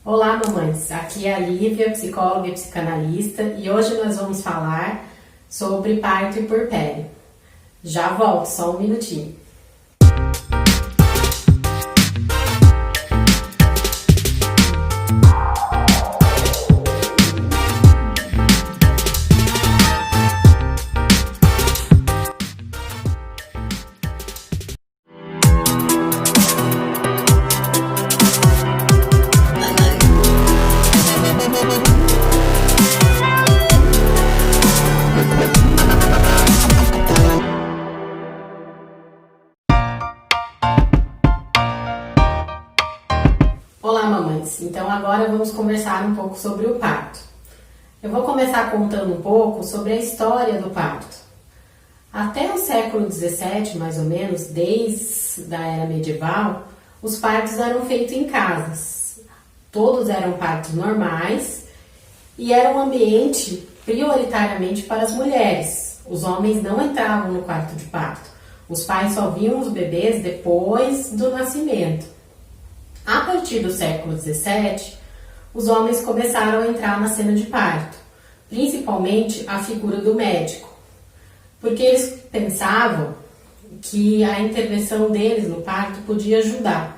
Olá, mamães! Aqui é a Lívia, psicóloga e psicanalista, e hoje nós vamos falar sobre parto e puerpério. Já volto, só um minutinho. Olá, mamães! Então agora vamos conversar um pouco sobre o parto. Eu vou começar contando um pouco sobre a história do parto. Até o século XVII, mais ou menos, desde a era medieval, os partos eram feitos em casas. Todos eram partos normais e era um ambiente prioritariamente para as mulheres. Os homens não entravam no quarto de parto. Os pais só viam os bebês depois do nascimento. A partir do século XVII, os homens começaram a entrar na cena de parto, principalmente a figura do médico, porque eles pensavam que a intervenção deles no parto podia ajudar.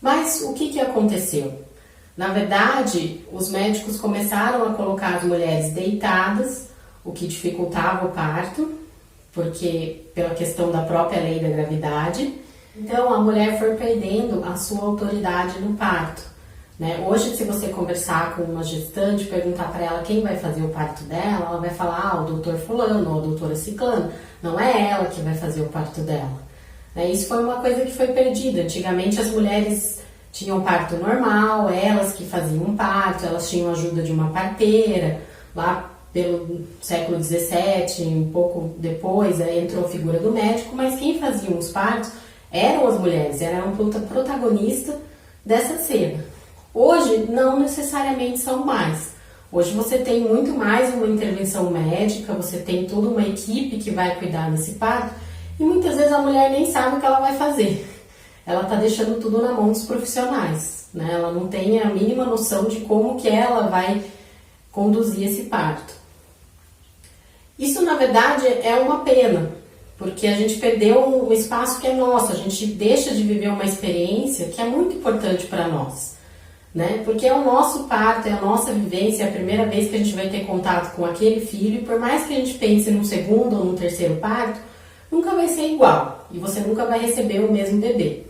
Mas o que aconteceu? Na verdade, os médicos começaram a colocar as mulheres deitadas, o que dificultava o parto, porque pela questão da própria lei da gravidade. Então, a mulher foi perdendo a sua autoridade no parto, né? Hoje, se você conversar com uma gestante, perguntar para ela quem vai fazer o parto dela, ela vai falar, o doutor fulano ou a doutora ciclano. Não é ela que vai fazer o parto dela. Isso foi uma coisa que foi perdida. Antigamente, as mulheres tinham parto normal, elas que faziam o parto, elas tinham ajuda de uma parteira. Lá pelo século XVII, um pouco depois, aí entrou a figura do médico, mas quem fazia os partos eram as mulheres, eram protagonistas dessa cena. Hoje, não necessariamente são mais. Hoje você tem muito mais uma intervenção médica, você tem toda uma equipe que vai cuidar desse parto e muitas vezes a mulher nem sabe o que ela vai fazer. Ela está deixando tudo na mão dos profissionais, né? Ela não tem a mínima noção de como que ela vai conduzir esse parto. Isso, na verdade, é uma pena, porque a gente perdeu um espaço que é nosso, a gente deixa de viver uma experiência que é muito importante para nós, né? Porque é o nosso parto, é a nossa vivência, é a primeira vez que a gente vai ter contato com aquele filho, e por mais que a gente pense num segundo ou num terceiro parto, nunca vai ser igual, e você nunca vai receber o mesmo bebê.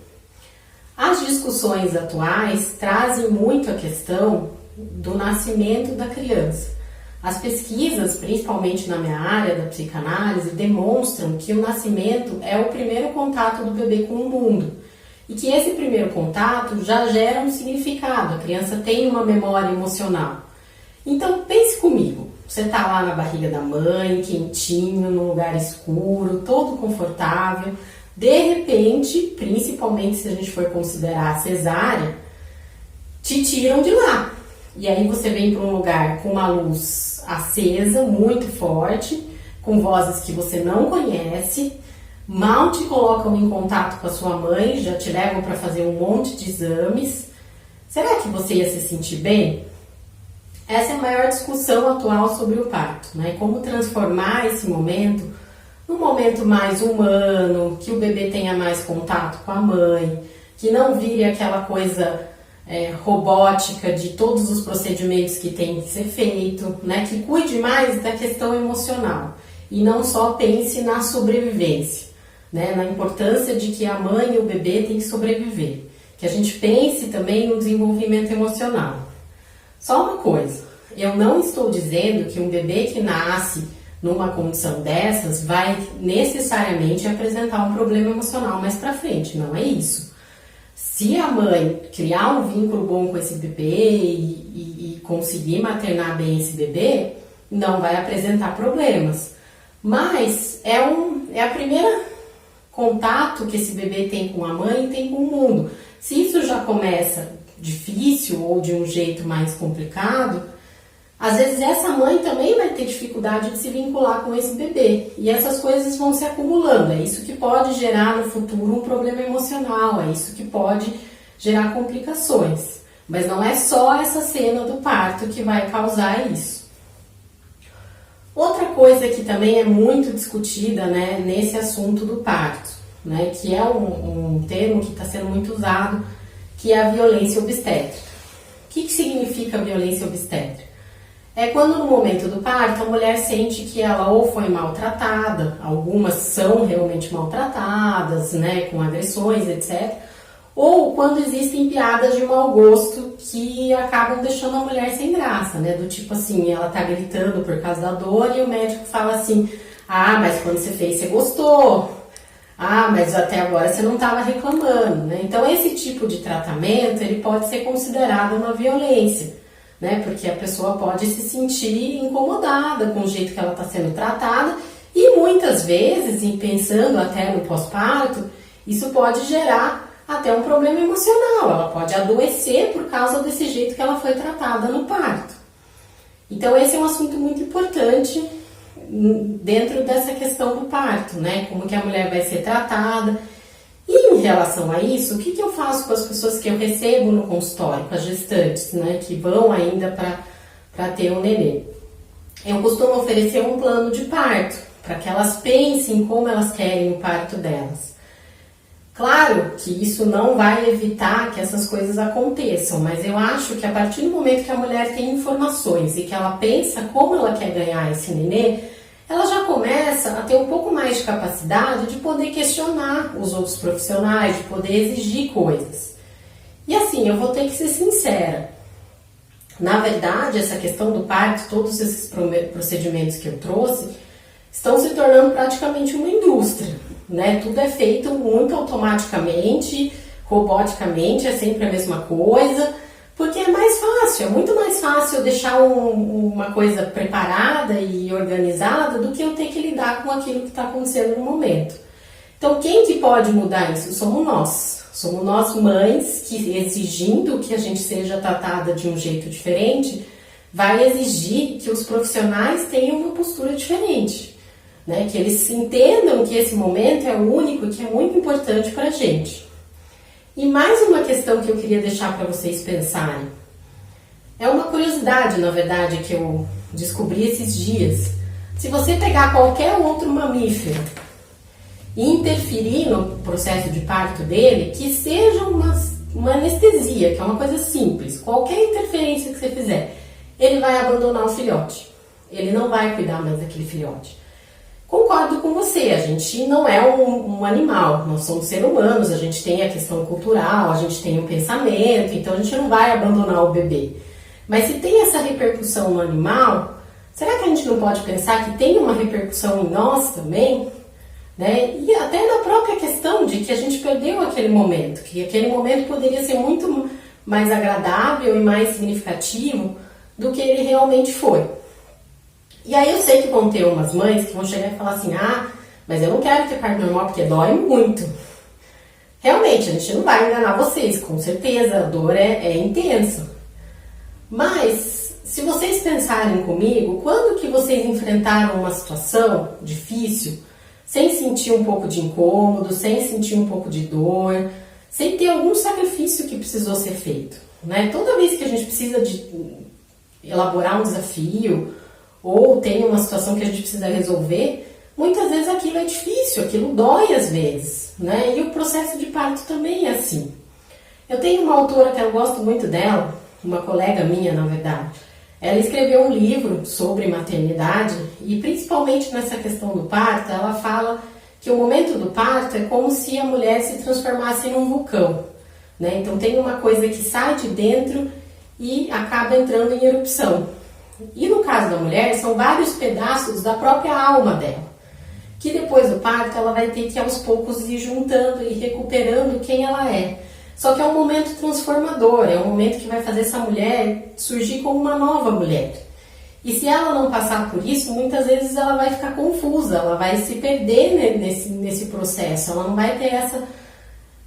As discussões atuais trazem muito a questão do nascimento da criança. As pesquisas, principalmente na minha área da psicanálise, demonstram que o nascimento é o primeiro contato do bebê com o mundo e que esse primeiro contato já gera um significado, a criança tem uma memória emocional. Então pense comigo, você está lá na barriga da mãe, quentinho, num lugar escuro, todo confortável, de repente, principalmente se a gente for considerar a cesárea, te tiram de lá. E aí você vem para um lugar com uma luz acesa, muito forte, com vozes que você não conhece, mal te colocam em contato com a sua mãe, já te levam para fazer um monte de exames. Será que você ia se sentir bem? Essa é a maior discussão atual sobre o parto, né? Como transformar esse momento num momento mais humano, que o bebê tenha mais contato com a mãe, que não vire aquela coisa robótica de todos os procedimentos que tem que ser feito, né? Que cuide mais da questão emocional e não só pense na sobrevivência, né? Na importância de que a mãe e o bebê têm que sobreviver, que a gente pense também no desenvolvimento emocional. Só uma coisa, eu não estou dizendo que um bebê que nasce numa condição dessas vai necessariamente apresentar um problema emocional mais pra frente, não é isso. Se a mãe criar um vínculo bom com esse bebê e conseguir maternar bem esse bebê, não vai apresentar problemas. Mas é a primeira contato que esse bebê tem com a mãe e tem com o mundo. Se isso já começa difícil ou de um jeito mais complicado, às vezes essa mãe também vai ter dificuldade de se vincular com esse bebê. E essas coisas vão se acumulando. É isso que pode gerar no futuro um problema emocional. É isso que pode gerar complicações. Mas não é só essa cena do parto que vai causar isso. Outra coisa que também é muito discutida, né, nesse assunto do parto, né, que é um termo que está sendo muito usado, que é a violência obstétrica. O que significa violência obstétrica? É quando no momento do parto a mulher sente que ela ou foi maltratada, algumas são realmente maltratadas, né, com agressões, etc. Ou quando existem piadas de mau gosto que acabam deixando a mulher sem graça, né? Do tipo assim, ela tá gritando por causa da dor e o médico fala assim: ah, mas quando você fez, você gostou. Ah, mas até agora você não estava reclamando, né? Então esse tipo de tratamento, ele pode ser considerado uma violência, né? Porque a pessoa pode se sentir incomodada com o jeito que ela está sendo tratada e muitas vezes, e pensando até no pós-parto, isso pode gerar até um problema emocional, ela pode adoecer por causa desse jeito que ela foi tratada no parto. Então esse é um assunto muito importante dentro dessa questão do parto, né? Como que a mulher vai ser tratada. E em relação a isso, o que eu faço com as pessoas que eu recebo no consultório, com as gestantes, né? Que vão ainda para ter um nenê? Eu costumo oferecer um plano de parto, para que elas pensem como elas querem o parto delas. Claro que isso não vai evitar que essas coisas aconteçam, mas eu acho que a partir do momento que a mulher tem informações e que ela pensa como ela quer ganhar esse nenê, ela já começa a ter um pouco mais de capacidade de poder questionar os outros profissionais, de poder exigir coisas. E assim, eu vou ter que ser sincera. Na verdade, essa questão do parto, todos esses procedimentos que eu trouxe, estão se tornando praticamente uma indústria, né? Tudo é feito muito automaticamente, roboticamente, é sempre a mesma coisa, porque é mais fácil, é muito mais fácil eu deixar uma coisa preparada e organizada do que eu ter que lidar com aquilo que está acontecendo no momento. Então, quem que pode mudar isso? Somos nós mães, que exigindo que a gente seja tratada de um jeito diferente, vai exigir que os profissionais tenham uma postura diferente. Né, que eles entendam que esse momento é o único e que é muito importante para a gente. E mais uma questão que eu queria deixar para vocês pensarem. É uma curiosidade, na verdade, que eu descobri esses dias. Se você pegar qualquer outro mamífero e interferir no processo de parto dele, que seja uma anestesia, que é uma coisa simples, qualquer interferência que você fizer, ele vai abandonar o filhote. Ele não vai cuidar mais daquele filhote. Concordo com você, a gente não é um animal, nós somos seres humanos, a gente tem a questão cultural, a gente tem um pensamento, então a gente não vai abandonar o bebê. Mas se tem essa repercussão no animal, será que a gente não pode pensar que tem uma repercussão em nós também? Né? E até na própria questão de que a gente perdeu aquele momento, que aquele momento poderia ser muito mais agradável e mais significativo do que ele realmente foi. E aí eu sei que vão ter umas mães que vão chegar e falar assim: ah, mas eu não quero ter parto normal porque dói muito. Realmente, a gente não vai enganar vocês, com certeza, a dor é intensa. Mas, se vocês pensarem comigo, quando que vocês enfrentaram uma situação difícil, sem sentir um pouco de incômodo, sem sentir um pouco de dor, sem ter algum sacrifício que precisou ser feito, né? Toda vez que a gente precisa de elaborar um desafio, ou tem uma situação que a gente precisa resolver, muitas vezes aquilo é difícil, aquilo dói às vezes, né? E o processo de parto também é assim. Eu tenho uma autora que eu gosto muito dela, uma colega minha, na verdade. Ela escreveu um livro sobre maternidade e principalmente nessa questão do parto, ela fala que o momento do parto é como se a mulher se transformasse num vulcão, né? Então tem uma coisa que sai de dentro e acaba entrando em erupção. E no caso da mulher, são vários pedaços da própria alma dela, que depois do parto ela vai ter que aos poucos ir juntando e recuperando quem ela é. Só que é um momento transformador, é um momento que vai fazer essa mulher surgir como uma nova mulher. E se ela não passar por isso, muitas vezes ela vai ficar confusa, ela vai se perder nesse processo, ela não vai ter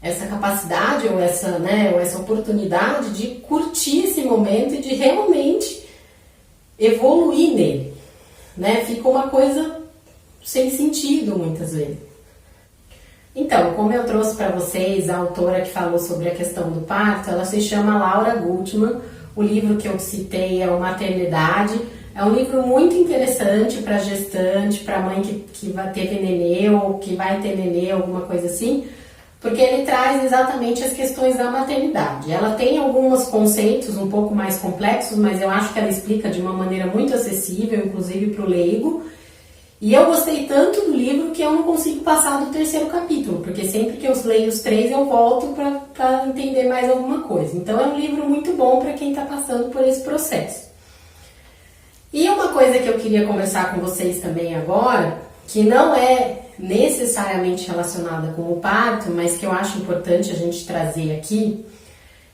essa capacidade ou essa oportunidade de curtir esse momento e de realmente evoluir nele, né? Fica uma coisa sem sentido muitas vezes. Então, como eu trouxe para vocês a autora que falou sobre a questão do parto, ela se chama Laura Gutman. O livro que eu citei é o Maternidade. É um livro muito interessante para gestante, para mãe que vai ter nenê ou que vai ter nenê, alguma coisa assim, porque ele traz exatamente as questões da maternidade. Ela tem alguns conceitos um pouco mais complexos, mas eu acho que ela explica de uma maneira muito acessível, inclusive para o leigo. E eu gostei tanto do livro que eu não consigo passar do 3º capítulo, porque sempre que eu leio os 3 eu volto para entender mais alguma coisa. Então é um livro muito bom para quem está passando por esse processo. E uma coisa que eu queria conversar com vocês também agora, que não é necessariamente relacionada com o parto, mas que eu acho importante a gente trazer aqui,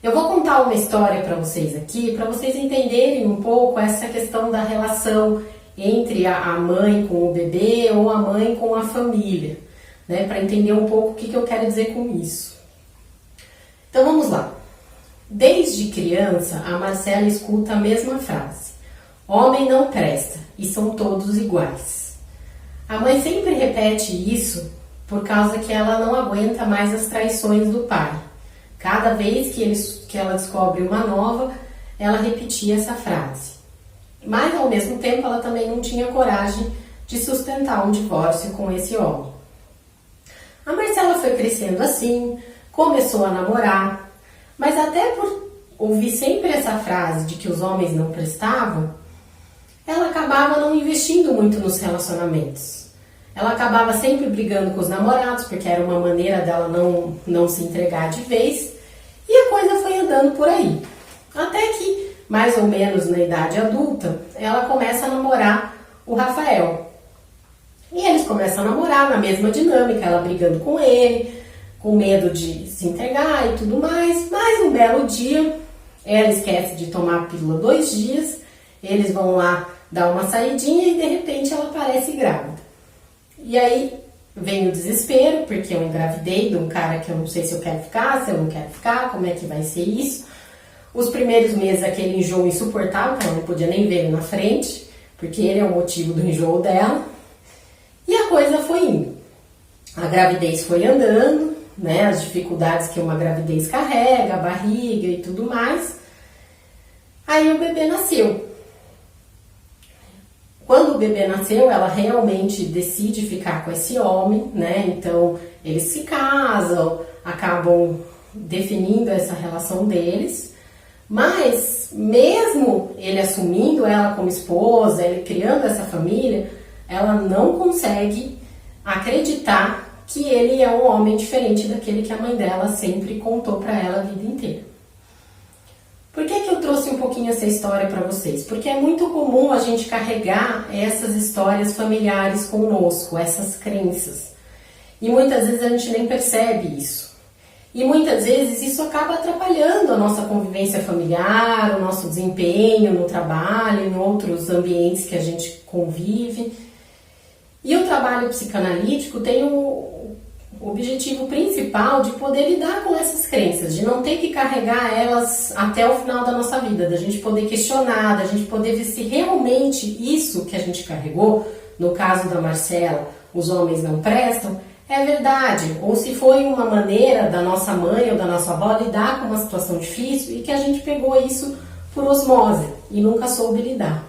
eu vou contar uma história para vocês aqui, para vocês entenderem um pouco essa questão da relação entre a mãe com o bebê ou a mãe com a família, né? Para entender um pouco o que eu quero dizer com isso. Então vamos lá. Desde criança, a Marcela escuta a mesma frase: homem não presta e são todos iguais. A mãe sempre repete isso por causa que ela não aguenta mais as traições do pai. Cada vez que ela descobre uma nova, ela repetia essa frase. Mas, ao mesmo tempo, ela também não tinha coragem de sustentar um divórcio com esse homem. A Marcela foi crescendo assim, começou a namorar, mas até por ouvir sempre essa frase de que os homens não prestavam, ela acabava não investindo muito nos relacionamentos. Ela acabava sempre brigando com os namorados, porque era uma maneira dela não se entregar de vez, e a coisa foi andando por aí. Até que, mais ou menos na idade adulta, ela começa a namorar o Rafael. E eles começam a namorar na mesma dinâmica, ela brigando com ele, com medo de se entregar e tudo mais. Mas um belo dia, ela esquece de tomar a pílula 2 dias, eles vão lá dar uma saidinha e de repente ela aparece grávida. E aí vem o desespero, porque eu engravidei de um cara que eu não sei se eu quero ficar, se eu não quero ficar, como é que vai ser isso. Os primeiros meses, aquele enjoo insuportável, que ela não podia nem ver ele na frente, porque ele é o motivo do enjoo dela. E a coisa foi indo. A gravidez foi andando, né? As dificuldades que uma gravidez carrega, a barriga e tudo mais. Aí o bebê nasceu. Quando o bebê nasceu, ela realmente decide ficar com esse homem, né? Então, eles se casam, acabam definindo essa relação deles. Mas, mesmo ele assumindo ela como esposa, ele criando essa família, ela não consegue acreditar que ele é um homem diferente daquele que a mãe dela sempre contou para ela a vida inteira. Por que eu trouxe um pouquinho essa história para vocês? Porque é muito comum a gente carregar essas histórias familiares conosco, essas crenças. E muitas vezes a gente nem percebe isso. E muitas vezes isso acaba atrapalhando a nossa convivência familiar, o nosso desempenho no trabalho, em outros ambientes que a gente convive. E o trabalho psicanalítico tem o objetivo principal de poder lidar com essas crenças, de não ter que carregar elas até o final da nossa vida, da gente poder questionar, da gente poder ver se realmente isso que a gente carregou, no caso da Marcela, os homens não prestam, é verdade, ou se foi uma maneira da nossa mãe ou da nossa avó lidar com uma situação difícil e que a gente pegou isso por osmose e nunca soube lidar.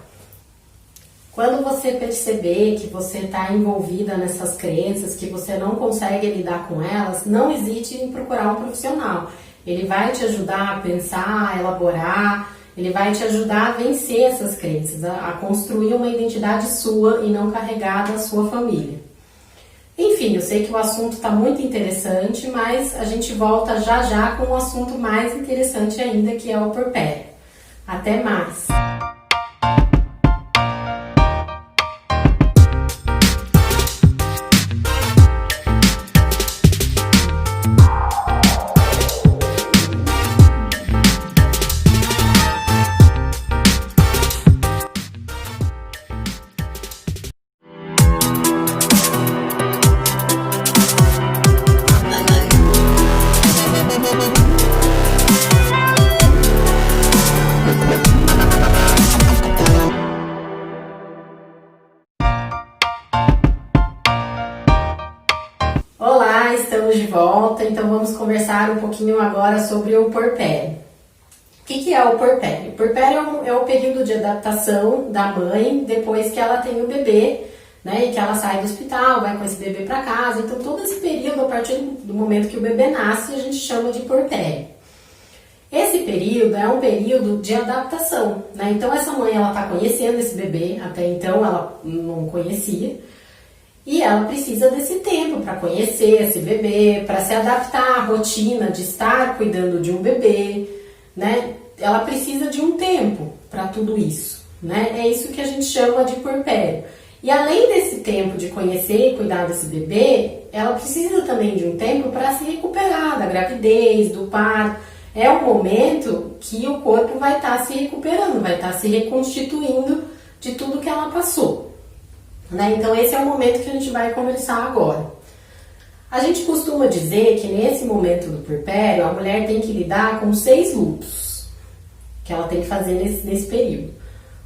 Quando você perceber que você está envolvida nessas crenças, que você não consegue lidar com elas, não hesite em procurar um profissional. Ele vai te ajudar a pensar, a elaborar, ele vai te ajudar a vencer essas crenças, a construir uma identidade sua e não carregada da sua família. Enfim, eu sei que o assunto está muito interessante, mas a gente volta já já com um assunto mais interessante ainda, que é o puerpério. Até mais! estamos de volta, então vamos conversar um pouquinho agora sobre o puerpério. O que é o puerpério? O puerpério é o período de adaptação da mãe depois que ela tem o bebê, né, e que ela sai do hospital, vai com esse bebê para casa. Então todo esse período, a partir do momento que o bebê nasce, a gente chama de puerpério. Esse período é um período de adaptação, né? Então essa mãe, ela está conhecendo esse bebê, até então ela não conhecia, e ela precisa desse tempo para conhecer esse bebê, para se adaptar à rotina de estar cuidando de um bebê, né? Ela precisa de um tempo para tudo isso, né? É isso que a gente chama de puerpério. E além desse tempo de conhecer e cuidar desse bebê, ela precisa também de um tempo para se recuperar da gravidez, do parto. É o momento que o corpo vai estar se recuperando, vai estar se reconstituindo de tudo que ela passou, né? Então esse é o momento que a gente vai conversar agora. A gente costuma dizer que nesse momento do puerpério, a mulher tem que lidar com 6 lutos que ela tem que fazer nesse período.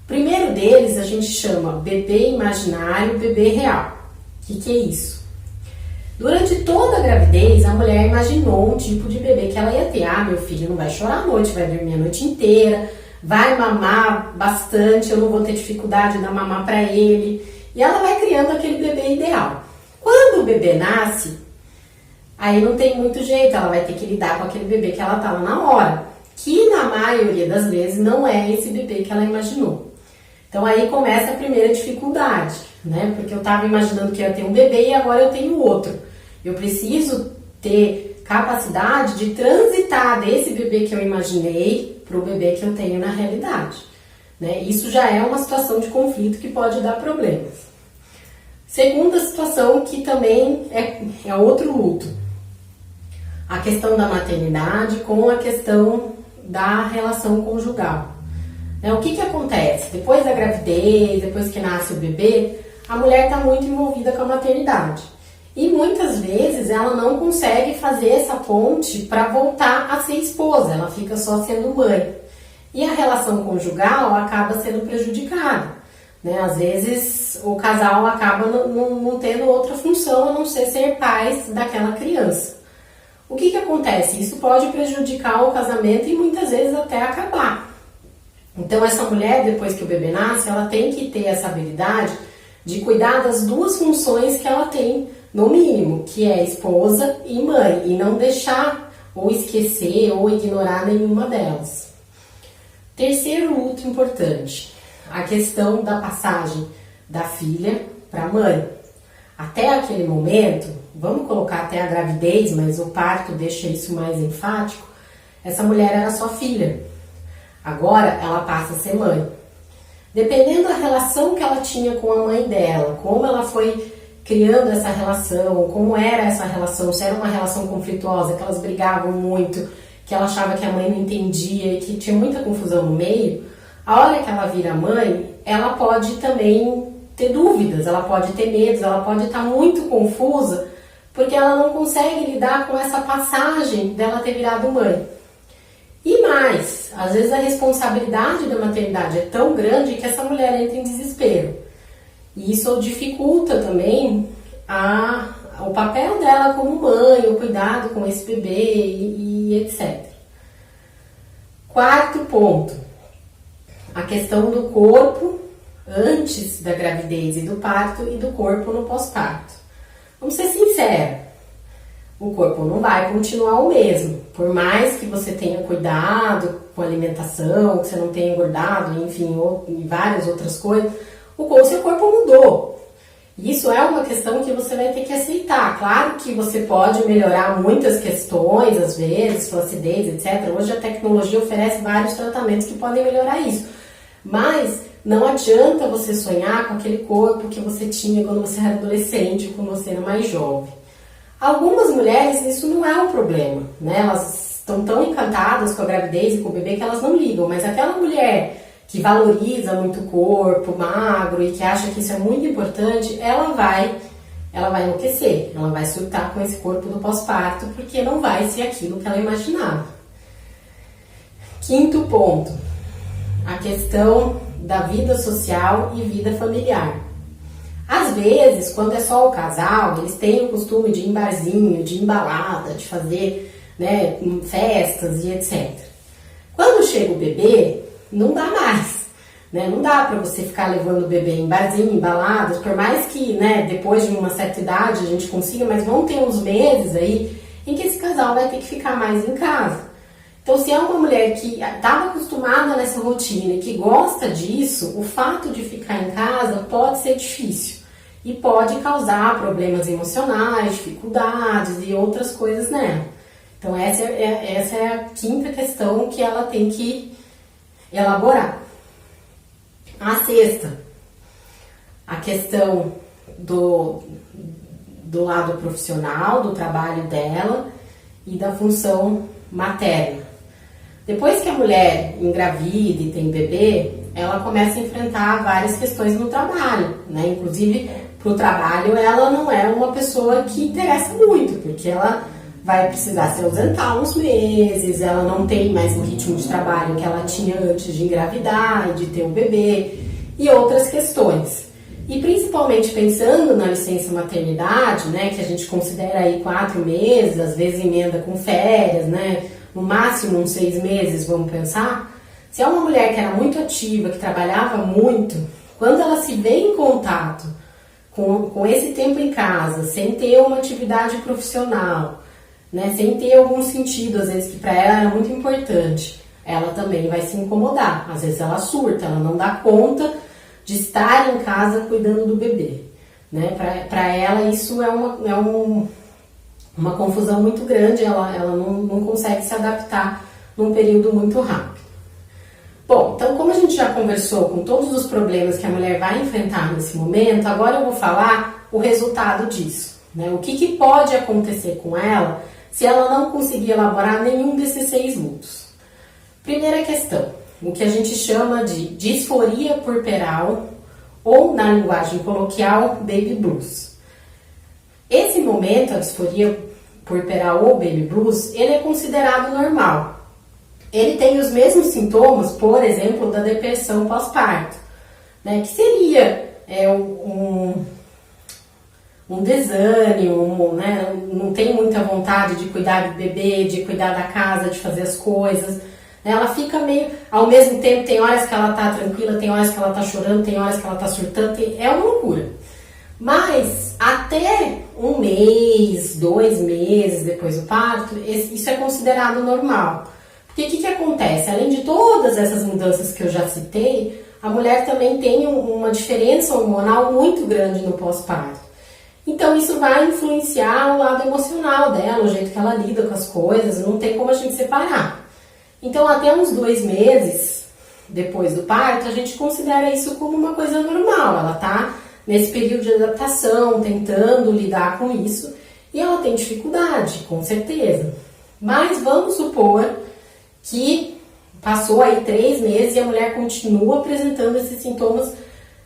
O primeiro deles a gente chama bebê imaginário, bebê real. O que é isso? Durante toda a gravidez, a mulher imaginou um tipo de bebê que ela ia ter. Ah, meu filho não vai chorar à noite, vai dormir a noite inteira, vai mamar bastante, eu não vou ter dificuldade de dar mamar para ele. E ela vai criando aquele bebê ideal. Quando o bebê nasce, aí não tem muito jeito, ela vai ter que lidar com aquele bebê que ela estava na hora, que na maioria das vezes não é esse bebê que ela imaginou. Então aí começa a primeira dificuldade, né? Porque eu estava imaginando que eu ia ter um bebê e agora eu tenho outro. Eu preciso ter capacidade de transitar desse bebê que eu imaginei para o bebê que eu tenho na realidade, né? Isso já é uma situação de conflito que pode dar problemas. Segunda situação, que também é outro luto, a questão da maternidade com a questão da relação conjugal. O que acontece? Depois da gravidez, depois que nasce o bebê, a mulher está muito envolvida com a maternidade. E muitas vezes ela não consegue fazer essa ponte para voltar a ser esposa, ela fica só sendo mãe. E a relação conjugal acaba sendo prejudicada, né? Às vezes o casal acaba não tendo outra função a não ser pais daquela criança. O que acontece? Isso pode prejudicar o casamento e muitas vezes até acabar. Então essa mulher, depois que o bebê nasce, ela tem que ter essa habilidade de cuidar das 2 funções que ela tem, no mínimo, que é esposa e mãe, e não deixar ou esquecer ou ignorar nenhuma delas. Terceiro luto importante, a questão da passagem da filha para a mãe. Até aquele momento, vamos colocar até a gravidez, mas o parto deixa isso mais enfático, essa mulher era só filha. Agora ela passa a ser mãe. Dependendo da relação que ela tinha com a mãe dela, como ela foi criando essa relação, como era essa relação, se era uma relação conflituosa, que elas brigavam muito, que ela achava que a mãe não entendia e que tinha muita confusão no meio, a hora que ela vira mãe, ela pode também ter dúvidas, ela pode ter medos, ela pode estar muito confusa, porque ela não consegue lidar com essa passagem dela ter virado mãe. E mais, às vezes a responsabilidade da maternidade é tão grande que essa mulher entra em desespero. E isso dificulta também o papel dela como mãe, o cuidado com esse bebê e etc. Quarto ponto, a questão do corpo antes da gravidez e do parto e do corpo no pós-parto. Vamos ser sinceros. O corpo não vai continuar o mesmo. Por mais que você tenha cuidado com a alimentação, que você não tenha engordado, enfim, e várias outras coisas, o seu corpo mudou. Isso é uma questão que você vai ter que aceitar. Claro que você pode melhorar muitas questões, às vezes, flacidez, etc. Hoje a tecnologia oferece vários tratamentos que podem melhorar isso. Mas não adianta você sonhar com aquele corpo que você tinha quando você era adolescente, quando você era mais jovem. Algumas mulheres, isso não é um problema, né? Elas estão tão encantadas com a gravidez e com o bebê que elas não ligam, mas aquela mulher que valoriza muito o corpo magro e que acha que isso é muito importante, ela vai enlouquecer, ela vai surtar com esse corpo do pós-parto, porque não vai ser aquilo que ela imaginava. Quinto ponto, a questão da vida social e vida familiar. Às vezes, quando é só o casal, eles têm o costume de ir em barzinho, de ir em balada, de fazer, né, festas e etc. Quando chega o bebê, não dá mais, né? Não dá para você ficar levando o bebê em barzinho, em baladas, por mais que, né, depois de uma certa idade a gente consiga, mas vão ter uns meses aí em que esse casal vai ter que ficar mais em casa. Então, se é uma mulher que estava acostumada nessa rotina e que gosta disso, o fato de ficar em casa pode ser difícil e pode causar problemas emocionais, dificuldades e outras coisas nela. Então, essa é a quinta questão que ela tem que elaborar. A sexta, a questão do lado profissional, do trabalho dela e da função materna. Depois que a mulher engravida e tem bebê, ela começa a enfrentar várias questões no trabalho, né? Inclusive, para o trabalho, ela não é uma pessoa que interessa muito, porque ela vai precisar se ausentar uns meses, ela não tem mais o ritmo de trabalho que ela tinha antes de engravidar e de ter um bebê, e outras questões. E principalmente pensando na licença maternidade, né, que a gente considera aí 4 meses, às vezes emenda com férias, né, no máximo uns 6 meses, vamos pensar. Se é uma mulher que era muito ativa, que trabalhava muito, quando ela se vê em contato com esse tempo em casa, sem ter uma atividade profissional, né, sem ter algum sentido, às vezes que para ela era muito importante, ela também vai se incomodar. Às vezes ela surta, ela não dá conta de estar em casa cuidando do bebê, né? Para ela isso é uma confusão muito grande, ela não consegue se adaptar num período muito rápido. Bom, então como a gente já conversou com todos os problemas que a mulher vai enfrentar nesse momento, agora eu vou falar o resultado disso, né? O que pode acontecer com ela se ela não conseguir elaborar nenhum desses 6 lutos. Primeira questão, o que a gente chama de disforia puerperal ou, na linguagem coloquial, baby blues. Esse momento, a disforia puerperal ou baby blues, ele é considerado normal. Ele tem os mesmos sintomas, por exemplo, da depressão pós-parto, né, que seria um desânimo, né, não tem muita vontade de cuidar do bebê, de cuidar da casa, de fazer as coisas. Ela fica meio, ao mesmo tempo, tem horas que ela tá tranquila, tem horas que ela tá chorando, tem horas que ela tá surtando, é uma loucura. Mas até 1 mês, 2 meses depois do parto, isso é considerado normal. Porque o que acontece? Além de todas essas mudanças que eu já citei, a mulher também tem uma diferença hormonal muito grande no pós-parto. Então isso vai influenciar o lado emocional dela, o jeito que ela lida com as coisas, não tem como a gente separar. Então, até uns 2 meses depois do parto, a gente considera isso como uma coisa normal. Ela está nesse período de adaptação, tentando lidar com isso, e ela tem dificuldade, com certeza. Mas vamos supor que passou aí 3 meses e a mulher continua apresentando esses sintomas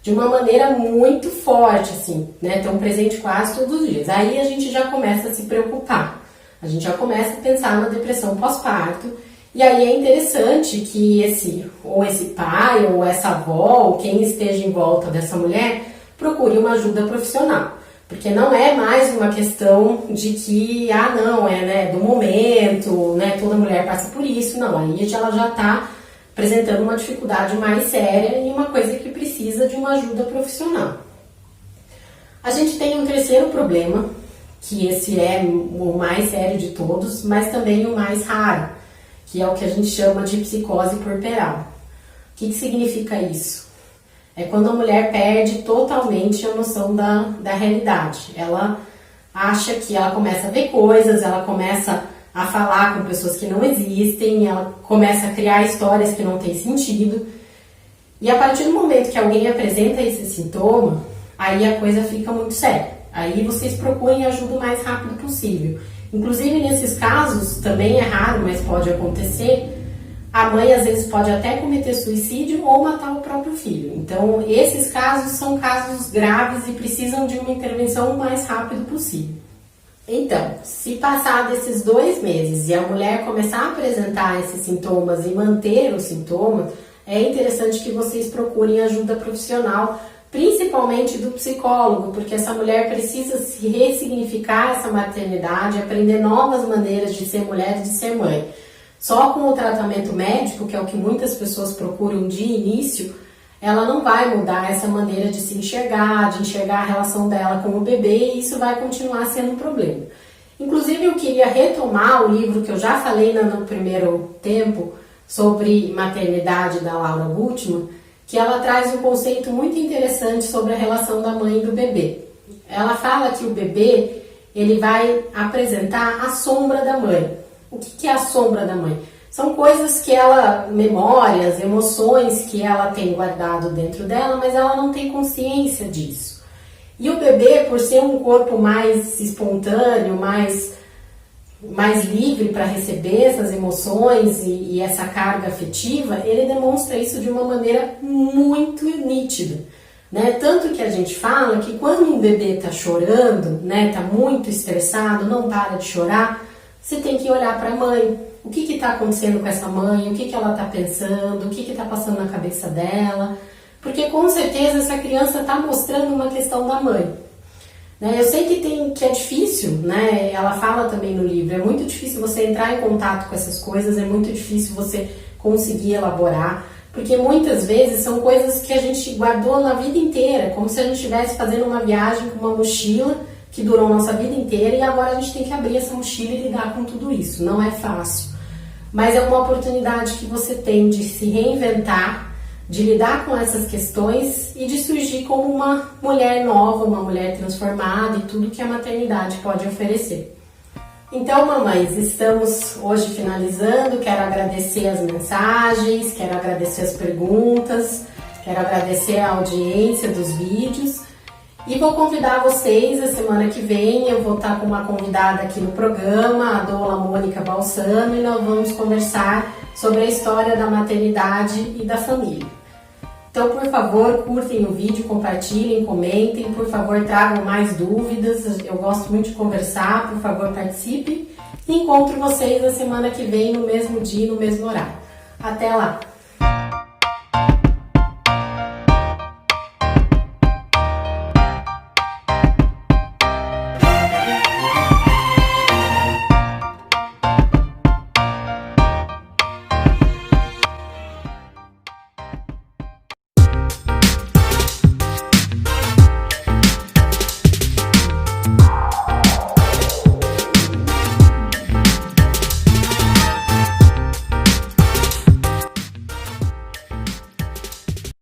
de uma maneira muito forte, assim, né? Estão presentes quase todos os dias. Aí a gente já começa a se preocupar. A gente já começa a pensar na depressão pós-parto. E aí é interessante que esse pai, ou essa avó, ou quem esteja em volta dessa mulher, procure uma ajuda profissional. Porque não é mais uma questão de que, do momento, né, toda mulher passa por isso. Não, aí ela já está apresentando uma dificuldade mais séria e uma coisa que precisa de uma ajuda profissional. A gente tem um terceiro problema, que esse é o mais sério de todos, mas também o mais raro, que é o que a gente chama de psicose puerperal. O que significa isso? É quando a mulher perde totalmente a noção da realidade. Ela acha que ela começa a ver coisas, ela começa a falar com pessoas que não existem, ela começa a criar histórias que não têm sentido. E a partir do momento que alguém apresenta esse sintoma, aí a coisa fica muito séria. Aí vocês procurem ajuda o mais rápido possível. Inclusive, nesses casos, também é raro, mas pode acontecer, a mãe às vezes pode até cometer suicídio ou matar o próprio filho. Então, esses casos são casos graves e precisam de uma intervenção o mais rápido possível. Então, se passar desses 2 meses e a mulher começar a apresentar esses sintomas e manter os sintomas, é interessante que vocês procurem ajuda profissional, principalmente do psicólogo, porque essa mulher precisa se ressignificar essa maternidade, aprender novas maneiras de ser mulher e de ser mãe. Só com o tratamento médico, que é o que muitas pessoas procuram de início, ela não vai mudar essa maneira de se enxergar, de enxergar a relação dela com o bebê, e isso vai continuar sendo um problema. Inclusive, eu queria retomar o livro que eu já falei no primeiro tempo sobre maternidade, da Laura Gutman, que ela traz um conceito muito interessante sobre a relação da mãe e do bebê. Ela fala que o bebê ele vai apresentar a sombra da mãe. O que é a sombra da mãe? São coisas que ela, memórias, emoções que ela tem guardado dentro dela, mas ela não tem consciência disso. E o bebê, por ser um corpo mais espontâneo, mais livre para receber essas emoções e essa carga afetiva, ele demonstra isso de uma maneira muito nítida, né? Tanto que a gente fala que quando um bebê está chorando, né, está muito estressado, não para de chorar, você tem que olhar para a mãe. O que está acontecendo com essa mãe? O que ela está pensando? O que está passando na cabeça dela? Porque com certeza essa criança está mostrando uma questão da mãe. Eu sei que é difícil, né? Ela fala também no livro, é muito difícil você entrar em contato com essas coisas, é muito difícil você conseguir elaborar, porque muitas vezes são coisas que a gente guardou na vida inteira, como se a gente estivesse fazendo uma viagem com uma mochila que durou nossa vida inteira e agora a gente tem que abrir essa mochila e lidar com tudo isso. Não é fácil, mas é uma oportunidade que você tem de se reinventar, de lidar com essas questões e de surgir como uma mulher nova, uma mulher transformada e tudo que a maternidade pode oferecer. Então, mamães, estamos hoje finalizando. Quero agradecer as mensagens, quero agradecer as perguntas, quero agradecer a audiência dos vídeos e vou convidar vocês a semana que vem. Eu vou estar com uma convidada aqui no programa, a doula Mônica Balsano, e nós vamos conversar sobre a história da maternidade e da família. Então, por favor, curtem o vídeo, compartilhem, comentem, por favor, tragam mais dúvidas, eu gosto muito de conversar, por favor, participe. E encontro vocês na semana que vem, no mesmo dia, no mesmo horário. Até lá!